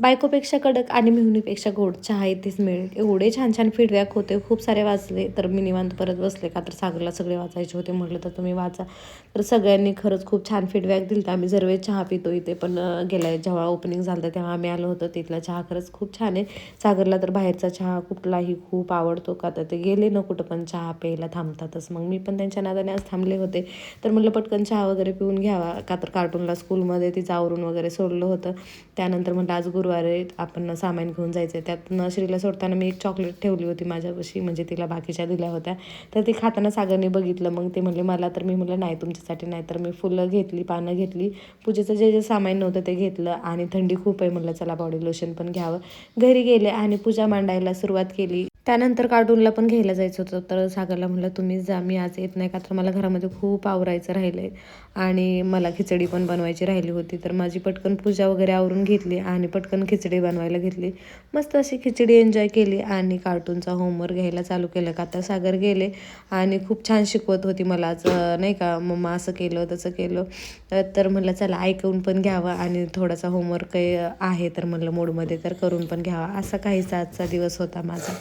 बायकोपेक्षा कडक आणि मेहुणीपेक्षा गोड चहा इथेच मिळेल. एवढे छान छान फीडबॅक होते, खूप सारे वाचले. तर मी निवांत परत बसले, का तर सागरला सगळे वाचायचे होते. म्हटलं तर तुम्ही वाचा. तर सगळ्यांनी खरंच खूप छान फीडबॅक दिला. तर आम्ही सर्व चहा पितो इथे. पण गेल्या जेव्हा ओपनिंग झालं तेव्हा आम्ही आलो होतो. तिथला चहा खरंच खूप छान आहे. सागरला तर बाहेरचा चहा कुठलाही खूप आवडतो, का तर ते गेले ना कुठं पण चहा प्यायला थांबतातच. मग मी पण त्यांच्या नादाने आज थांबले होते. तर म्हटलं पटकन चहा वगैरे पिऊन घ्यावा, का तर कार्टूनला स्कूलमध्ये तिचं आवरून वगैरे सोडलं होतं. त्यानंतर म्हटलं आज गुरुवार आहे, आपण सामान घेऊन जायचं आहे. त्यातनं श्रीला सोडताना मी एक चॉकलेट ठेवली होती माझ्यापाशी, म्हणजे तिला बाकीच्या दिल्या होत्या. तर ती खाताना सागरने बघितलं. मग ते म्हणले मला, तर मी म्हटलं नाही तुमच्यासाठी नाही. तर मी फुलं घेतली, पानं घेतली, पूजेचं जे जे सामान नव्हतं ते घेतलं. आणि थंडी खूप आहे, म्हटलं चला बॉडी लोशन पण घ्यावं. घरी गेले आणि पूजा मांडायला सुरुवात केली. त्यानंतर कार्टूनला पण घ्यायला जायचं होतं. तर सागरला म्हटलं तुम्हीच जा, मी आज येत नाही, का तर मला घरामध्ये खूप आवरायचं राहिलं आहे आणि मला खिचडी पण बनवायची राहिली होती. तर माझी पटकन पूजा वगैरे आवरून घेतली आणि पटकन खिचडी बनवायला घेतली. मस्त अशी खिचडी एन्जॉय केली आणि कार्टूनचा होमवर्क घ्यायला चालू केलं, का तर सागर गेले आणि खूप छान शिकवत होती मला आज, नाही का मम्मा असं केलं तसं केलं. तर म्हटलं चला ऐकून पण घ्यावं आणि थोडासा होमवर्क आहे तर म्हटलं मूडमध्ये तर करून पण घ्यावा. असा काहीसा आजचा दिवस होता माझा.